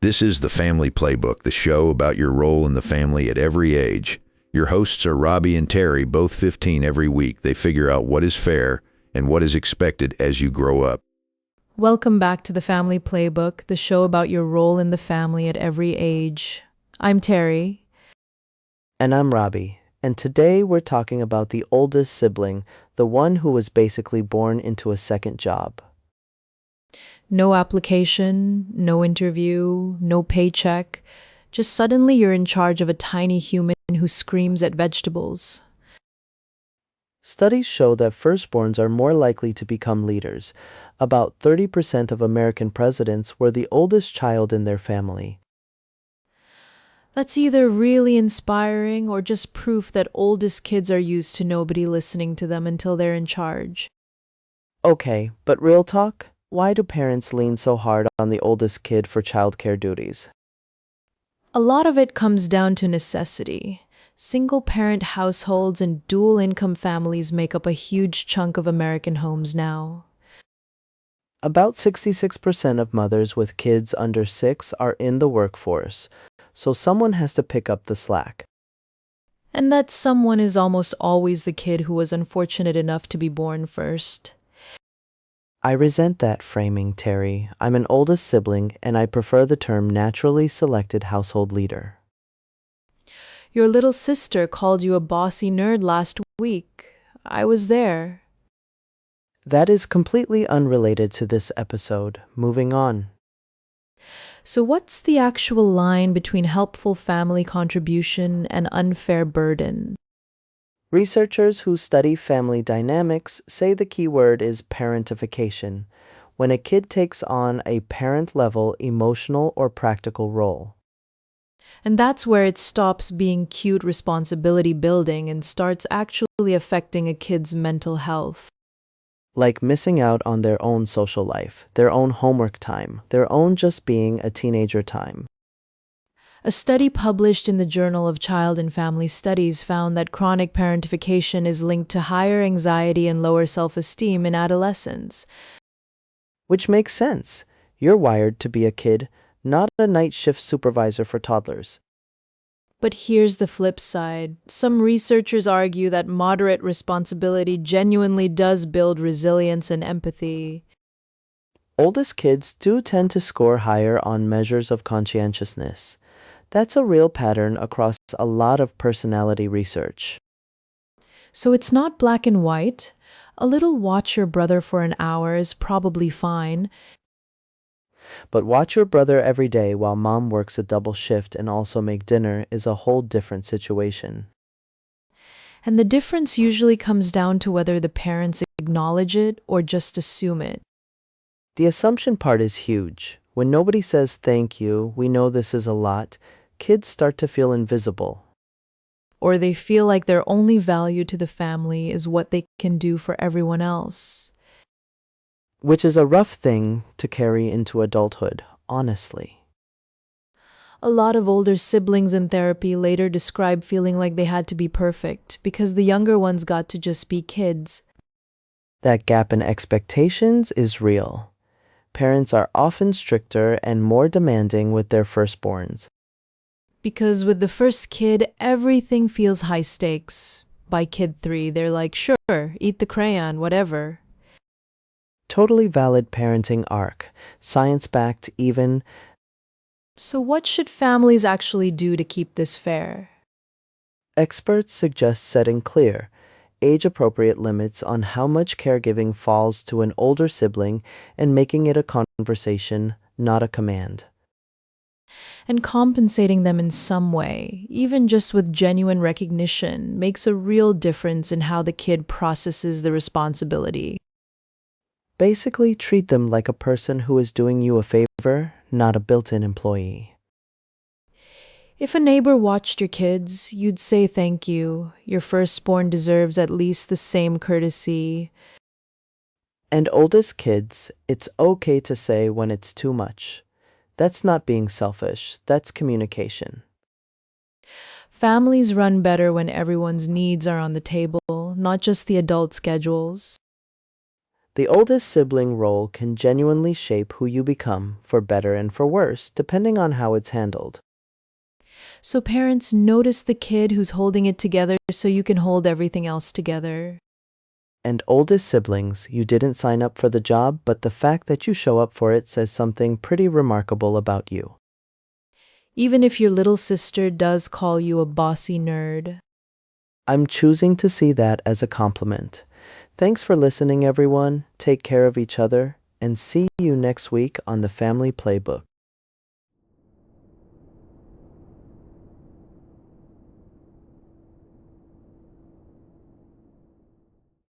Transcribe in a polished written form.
This is the Family Playbook, the show about your role in the family at every age. Your hosts are Robbie and Terry, both 15 every week. They figure out what is fair and what is expected as you grow up. Welcome back to the Family Playbook, the show about your role in the family at every age. I'm Terry. And I'm Robbie, and today we're talking about the oldest sibling, the one who was basically born into a second job. No application, no interview, no paycheck. Just suddenly you're in charge of a tiny human who screams at vegetables. Studies show that firstborns are more likely to become leaders. About 30% of American presidents were the oldest child in their family. That's either really inspiring or just proof that oldest kids are used to nobody listening to them until they're in charge. Okay, but real talk? Why do parents lean so hard on the oldest kid for childcare duties? A lot of it comes down to necessity. Single-parent households and dual-income families make up a huge chunk of American homes now. About 66% of mothers with kids under 6 are in the workforce, so someone has to pick up the slack. And that someone is almost always the kid who was unfortunate enough to be born first. I resent that framing, Terry. I'm an oldest sibling, and I prefer the term naturally selected household leader. Your little sister called you a bossy nerd last week. I was there. That is completely unrelated to this episode. Moving on. So what's the actual line between helpful family contribution and unfair burden? Researchers who study family dynamics say the key word is parentification, when a kid takes on a parent-level emotional or practical role. And that's where it stops being cute responsibility building and starts actually affecting a kid's mental health. Like missing out on their own social life, their own homework time, their own just being a teenager time. A study published in the Journal of Child and Family Studies found that chronic parentification is linked to higher anxiety and lower self-esteem in adolescents. Which makes sense. You're wired to be a kid, not a night shift supervisor for toddlers. But here's the flip side. Some researchers argue that moderate responsibility genuinely does build resilience and empathy. Oldest kids do tend to score higher on measures of conscientiousness. That's a real pattern across a lot of personality research. So it's not black and white. A little watch your brother for an hour is probably fine. But watch your brother every day while mom works a double shift and also make dinner is a whole different situation. And the difference usually comes down to whether the parents acknowledge it or just assume it. The assumption part is huge. When nobody says thank you, we know this is a lot, kids start to feel invisible. Or they feel like their only value to the family is what they can do for everyone else. Which is a rough thing to carry into adulthood, honestly. A lot of older siblings in therapy later describe feeling like they had to be perfect because the younger ones got to just be kids. That gap in expectations is real. Parents are often stricter and more demanding with their firstborns. Because with the first kid, everything feels high stakes. By kid 3, they're like, sure, eat the crayon, whatever. Totally valid parenting arc, science-backed even. So what should families actually do to keep this fair? Experts suggest setting clear, age-appropriate limits on how much caregiving falls to an older sibling and making it a conversation, not a command. And compensating them in some way, even just with genuine recognition, makes a real difference in how the kid processes the responsibility. Basically, treat them like a person who is doing you a favor, not a built-in employee. If a neighbor watched your kids, you'd say thank you. Your firstborn deserves at least the same courtesy. And oldest kids, it's okay to say when it's too much. That's not being selfish, that's communication. Families run better when everyone's needs are on the table, not just the adult schedules. The oldest sibling role can genuinely shape who you become, for better and for worse, depending on how it's handled. So parents, notice the kid who's holding it together so you can hold everything else together. And oldest siblings, you didn't sign up for the job, but the fact that you show up for it says something pretty remarkable about you. Even if your little sister does call you a bossy nerd. I'm choosing to see that as a compliment. Thanks for listening, everyone. Take care of each other, and see you next week on the Family Playbook.